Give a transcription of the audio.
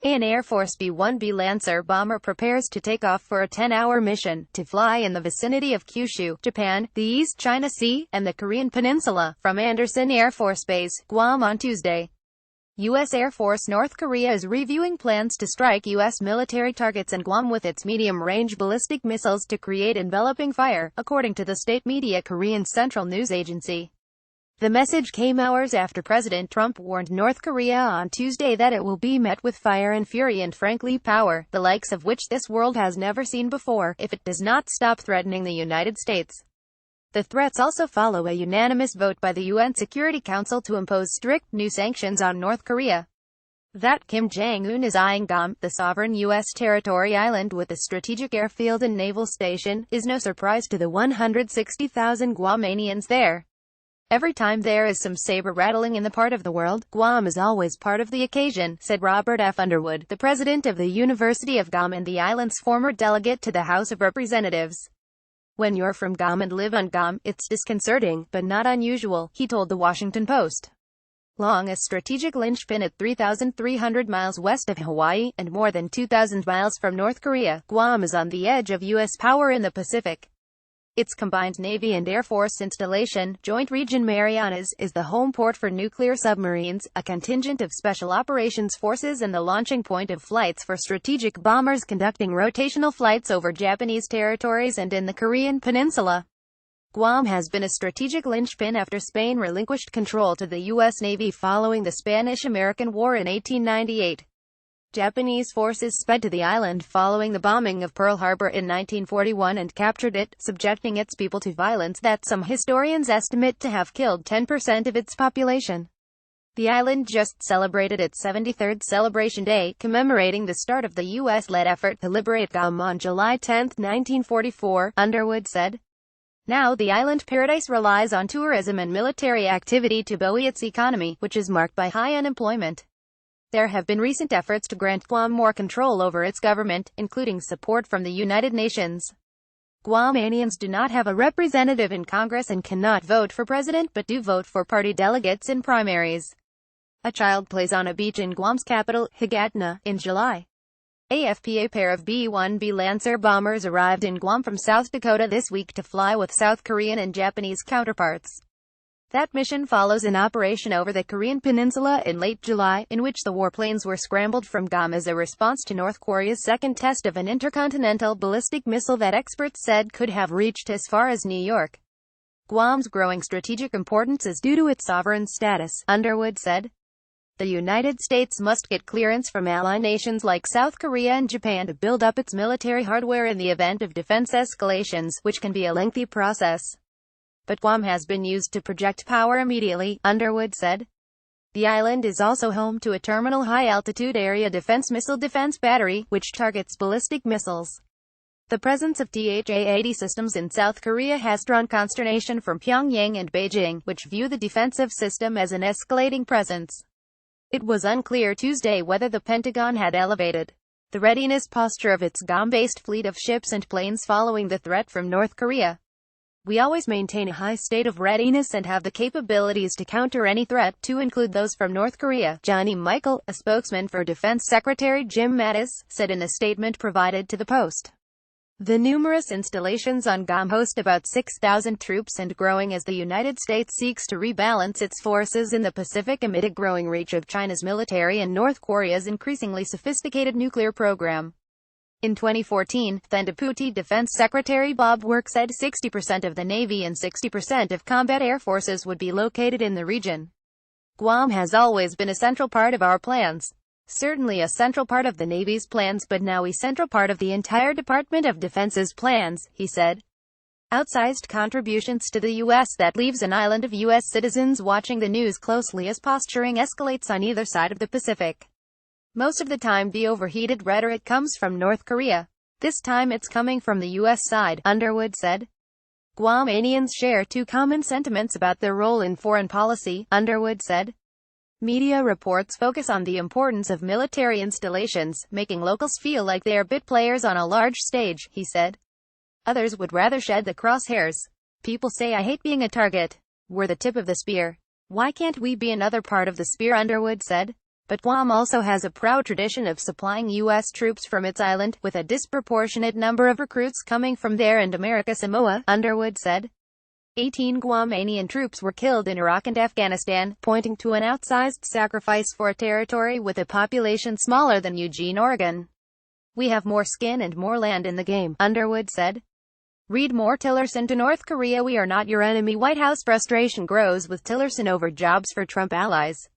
An Air Force B-1B Lancer bomber prepares to take off for a 10-hour mission to fly in the vicinity of Kyushu, Japan, the East China Sea, and the Korean Peninsula, from Andersen Air Force Base, Guam on Tuesday. U.S. Air Force North Korea is reviewing plans to strike U.S. military targets in Guam with its medium-range ballistic missiles to create enveloping fire, according to the state media Korean Central News Agency. The message came hours after President Trump warned North Korea on Tuesday that it will be met with fire and fury and frankly power, the likes of which this world has never seen before, if it does not stop threatening the United States. The threats also follow a unanimous vote by the UN Security Council to impose strict new sanctions on North Korea. That Kim Jong-un is eyeing Guam, the sovereign U.S. territory island with a strategic airfield and naval station, is no surprise to the 160,000 Guamanians there. Every time there is some saber-rattling in the part of the world, Guam is always part of the occasion, said Robert F. Underwood, the president of the University of Guam and the island's former delegate to the House of Representatives. When you're from Guam and live on Guam, it's disconcerting, but not unusual, he told the Washington Post. Long a strategic linchpin at 3,300 miles west of Hawaii, and more than 2,000 miles from North Korea, Guam is on the edge of U.S. power in the Pacific. Its combined Navy and Air Force installation, Joint Region Marianas, is the home port for nuclear submarines, a contingent of Special Operations Forces and the launching point of flights for strategic bombers conducting rotational flights over Japanese territories and in the Korean Peninsula. Guam has been a strategic linchpin after Spain relinquished control to the U.S. Navy following the Spanish-American War in 1898. Japanese forces sped to the island following the bombing of Pearl Harbor in 1941 and captured it, subjecting its people to violence that some historians estimate to have killed 10% of its population. The island just celebrated its 73rd Celebration Day, commemorating the start of the U.S.-led effort to liberate Guam on July 10, 1944, Underwood said. Now the island paradise relies on tourism and military activity to buoy its economy, which is marked by high unemployment. There have been recent efforts to grant Guam more control over its government, including support from the United Nations. Guamanians do not have a representative in Congress and cannot vote for president but do vote for party delegates in primaries. A child plays on a beach in Guam's capital, Higatna, in July. A pair of B-1B Lancer bombers arrived in Guam from South Dakota this week to fly with South Korean and Japanese counterparts. That mission follows an operation over the Korean Peninsula in late July, in which the warplanes were scrambled from Guam as a response to North Korea's second test of an intercontinental ballistic missile that experts said could have reached as far as New York. Guam's growing strategic importance is due to its sovereign status, Underwood said. The United States must get clearance from ally nations like South Korea and Japan to build up its military hardware in the event of defense escalations, which can be a lengthy process. But Guam has been used to project power immediately, Underwood said. The island is also home to a terminal high-altitude area defense missile defense battery, which targets ballistic missiles. The presence of THA-80 systems in South Korea has drawn consternation from Pyongyang and Beijing, which view the defensive system as an escalating presence. It was unclear Tuesday whether the Pentagon had elevated the readiness posture of its Guam-based fleet of ships and planes following the threat from North Korea. We always maintain a high state of readiness and have the capabilities to counter any threat, to include those from North Korea, Johnny Michael, a spokesman for Defense Secretary Jim Mattis, said in a statement provided to the Post. The numerous installations on Guam host about 6,000 troops and growing as the United States seeks to rebalance its forces in the Pacific amid a growing reach of China's military and North Korea's increasingly sophisticated nuclear program. In 2014, then Deputy Defense Secretary Bob Work said 60% of the Navy and 60% of combat air forces would be located in the region. Guam has always been a central part of our plans. Certainly a central part of the Navy's plans, but now a central part of the entire Department of Defense's plans, he said. Outsized contributions to the U.S. that leaves an island of U.S. citizens watching the news closely as posturing escalates on either side of the Pacific. Most of the time the overheated rhetoric comes from North Korea. This time it's coming from the U.S. side, Underwood said. Guamanians share two common sentiments about their role in foreign policy, Underwood said. Media reports focus on the importance of military installations, making locals feel like they are bit players on a large stage, he said. Others would rather shed the crosshairs. People say I hate being a target. We're the tip of the spear. Why can't we be another part of the spear, Underwood said. But Guam also has a proud tradition of supplying U.S. troops from its island, with a disproportionate number of recruits coming from there and America Samoa, Underwood said. 18 Guamanian troops were killed in Iraq and Afghanistan, pointing to an outsized sacrifice for a territory with a population smaller than Eugene, Oregon. We have more skin and more land in the game, Underwood said. Read more. Tillerson to North Korea: we are not your enemy. White House frustration grows with Tillerson over jobs for Trump allies.